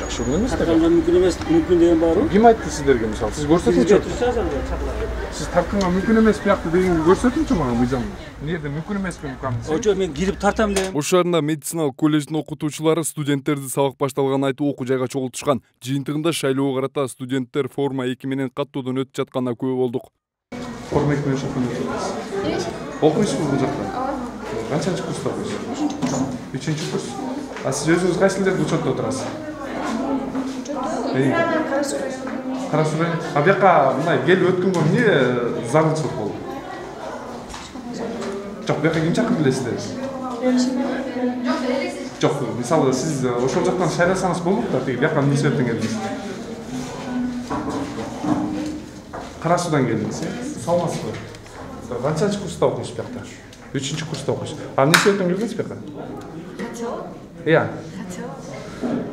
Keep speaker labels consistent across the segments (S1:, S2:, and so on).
S1: ушул эмес да.
S2: Тартканга мүмкүн эмес, мүмкүн деген барбы?
S1: Ким айтты сиздерге мисалы? Сиз көрсөтүңүчү. Сиз тартканга мүмкүн эмес биякты дегенди көрсөтүңчү мага мыйзам. Эмне жерде мүмкүн эмес экен укам.
S2: Ожо мен кирип тартам дегем.
S3: Ош шаарында медициналык колледждин окутуучулары студенттерди сабак башталганын айтып окуу жайга чогултушкан. Жыйынтыгында шайлоого карата студенттер форма 2 менен каттоодон өтүп жатканына күбө болдук.
S1: Форма 2 менен окуйсузбу? Окуйсузбу бул жакта? Канчанчы курста окуйсуз? 3-курс. А сиз өзүңүз кайсы жерде учетто отурасыз? Кара-Суу району. А бияка мындай келип өткөнгө эмне зарылчылык болду? Жок, бияка ким чакырды элесиздер? Жок, мисалы сиз ошол жактан шайласаңыз болмок да, тиги бияка эмне себептен келдиңиз? Кара-Суудан келдиңиз, салмасызбы? Канчанчы курста окуйсуз биякта? 3-курста окуйсуз. А эмне себептен келдиңиз бияка?
S4: Хотела.
S1: Иә.
S4: Хотела.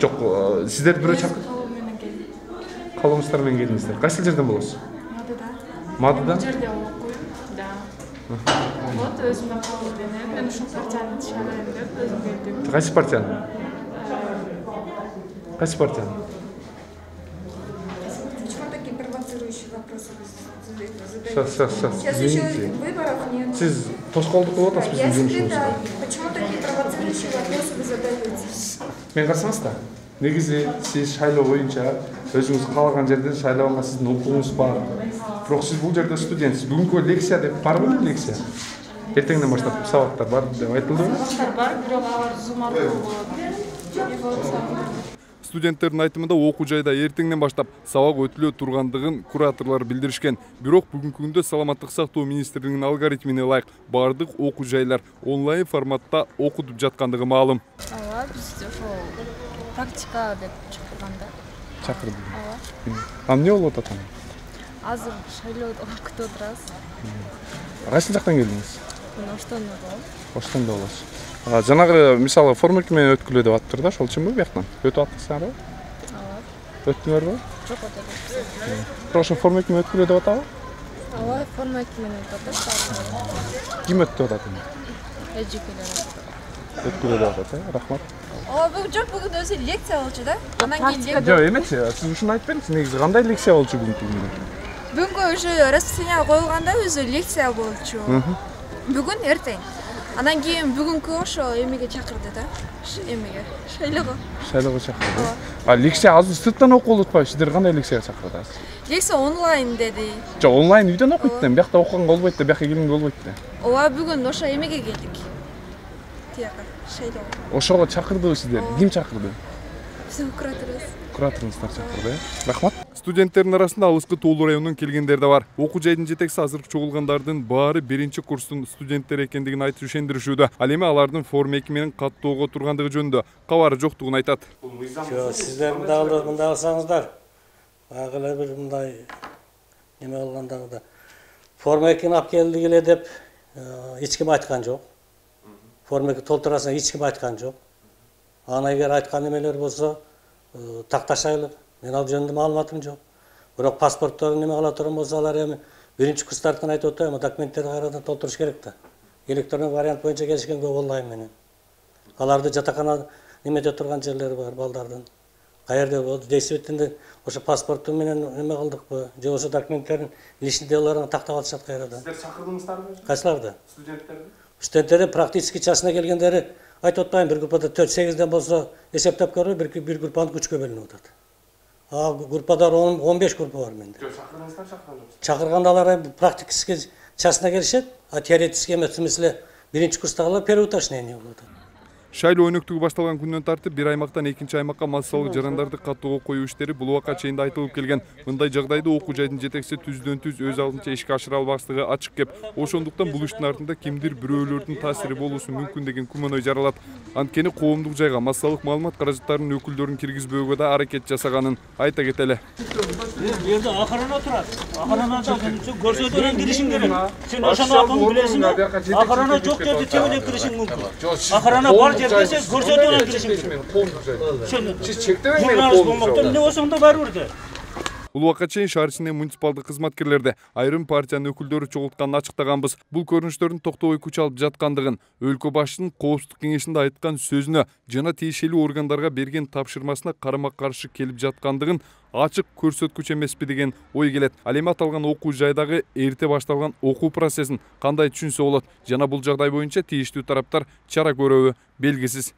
S1: Жок, сиздерди бирөө чакырды. Калоңуздар менен келдиңиздер. Кайсы жерден болосуз? Мадыдан?
S4: Бул жерде окуйм, да. Вот өзүмдүн колум менен мен ушул партияны шайлайм деп өзүм келдим.
S1: Кайсы партияны? Кайсы партияны?
S5: Почему такие провоцирующие вопросы вы
S1: Сейчас,
S5: Сейчас
S1: извините.
S5: еще выборов нет.
S1: Сиз тоскоолдук кылып атасыз
S5: Я
S1: биздин
S5: секретарь.
S1: жумушубузга.
S5: Почему такие провоцирующие вопросы вы задаете?
S1: Мен карасаңыз да. Негизи сиз шайлоо боюнча өзүңүз каалаган жерден шайлоого сиздин укугуңуз бар. Бирок сиз бул жерде студентсиз. Бүгүнкү лекция деп барбы лекция? Эртеңден баштап сабактар бар деп айтылдыбы?
S4: Сабактар бар, бирок алар Zoom аркылуу болот.
S3: Студенттердин айтымында окуу жайда эртеңден баштап сабак өтүлө тургандыгын кураторлор билдиришкен. Бирок бүгүнкү күндө саламаттык сактоо министрлигинин алгоритмине ылайык бардык окуу жайлар онлайн форматта окутуп жаткандыгы маалым.
S4: Ооба, бизде ошол практика деп чакырганда.
S1: Чакырды.
S4: Ооба.
S1: А эмне болуп атат?
S4: Азыр шайлоодо күтүп отурабыз.
S1: Кайсы жактан келдиңиз?
S4: Мен Оштон болом.
S1: Оштондо болосуз. Жанагы мисалы форма 2 менен өткүлө деп аттыр да, ошол үчүнбү бияктан? Өтүп аттыңыздарбы?
S4: Ооба.
S1: Өттүңөрбү?
S4: Жок, отурабыз.
S1: Бирок ошол форма 2 менен өткүлө деп атабы?
S4: Ооба, форма 2 менен өтүп атат.
S1: Ким өттүп атат?
S4: Эжикелер.
S1: Өткүлө деп атат, рахмат.
S6: Ооба, бүгүн жок, бүгүн өзү лекция болчу да. Анан кийин
S1: Жок, эмес, сиз ушуну айтып бериңиз, негизи кандай лекция болчу бүгүнкү күндө?
S6: бүгүнкү уже расписание коюлганда өзү лекция болчу. Бүгүн эртең. Анан кийин бүгүнкү ошо эмеге чакырды да. Эмеге, шайлоого.
S1: Шайлоого чакырды. А лекция азыр сырттан окуп атпайбы? Сиздер кандай лекцияга чакырдыңыз?
S6: Лекция онлайн деди.
S1: Жок, онлайн үйдөн окуйт да, биякта окуганга болбойт да, бияка келгенге болбойт да.
S6: Ооба, бүгүн ошо эмеге келдик. Тияка, шайлоого.
S1: Ошого чакырдыбы сиздер? Ким чакырды?
S6: Биздин кураторубуз.
S1: Кураторуңуздар чакырды, рахмат.
S3: Студенттердин арасында алыскы Тоолуу районунун келгендери да бар. Окуу жайдын жетекчиси азыркы чогулгандардын баары 1-курстун студенттери экендигин айтып ишендиришүүдө. Ал эми алардын форма 2 менен каттоого тургандыгы жөнүндө кабары жоктугун айтат.
S7: Сиздер дагы мындай алсаңыздар, баягы эле бир мындай неме болгондагы форма 2-ни алып келдик эле деп эч ким айткан жок. Форма 2 толтурасың эч ким айткан жок. Аны эгер айткан немелер болсо такташайлы. Мен ал жөнүндө маалыматым жок. Бирок паспортторун неме кыла турган болсо алар эми 1-курстардыкын айтып атпайбы, документтерди кайрадан толтуруш керек да. Электрондук вариант боюнча келишкенге онлайн менен. Аларды жатакана немеде турган жерлери бар балдардын. Каерде болду действительно ошо паспорту менен неме кылдыкпы, же болбосо документтерин личный делолорун тактап алышат кайрадан.
S1: Сиздер чакырдыңыздарбы?
S7: Кайсыларды?
S1: Студенттерди.
S7: Студенттердин практически часына келгендери айтып атпайбы, бир группада 4-8ден болсо эсептеп көрү, бир группаны 3кө бөлүнүп атат. А группада 15 группа бар менде.
S1: Жок, чакырдыңыздар, чакырган жоксуз.
S7: Чакырганда алар практически часына келишет, а теоретически эмес, в смысле 1-курстагылар переуточнение болот.
S3: Шайлоо өнөктүгү башталган күндөн тартып бир аймактан экинчи аймакка массалык жарандарды каттоого коюу иштери бул убакка чейин айтылып келген. Мындай жагдайда окуу жайдын жетекчиси түздөн-түз өз алдынча ишке ашыра албастыгы ачык кеп. Ошондуктан бул иштин артында кимдир бирөөлөрдүн таасири болушу мүмкүн деген күмөнөй жаралат. Анткени коомдук жайга массалык маалымат каражаттарынын өкүлдөрүн киргизбөөгө да аракет жасаганын айта кетели.
S2: Бу жерде охрана турат. Охранада көрсөтөлгөн киришиң керек. Сен ошону акын билесиң. Охрана жок жерде тебелеп киришиң мүмкүн. Охрана бар жерде сен көрсөтөлгөн киришиң керек.
S1: Сиз чектебең мени
S2: эмне болсоң да баары бирдей.
S3: Бул убакка чейин шаар ичинде муниципалдык кызматкерлерди айрым партиянын өкүлдөрү чогултканын ачыктаганбыз. Бул көрүнүштөрдүн токтобой күч алып жаткандыгын, өлкө башчынын коопсуздук кеңешинде айткан сөзүнө жана тиешелүү органдарга берген тапшырмасына карама-каршы келип жаткандыгын ачык көрсөткүч эмеспи деген ой келет. Ал эми аталган окуу жайдагы эрте башталган окуу процессин кандай түшүнсө болот жана бул жагдай боюнча тийиштүү тараптар чара көрөбү белгисиз.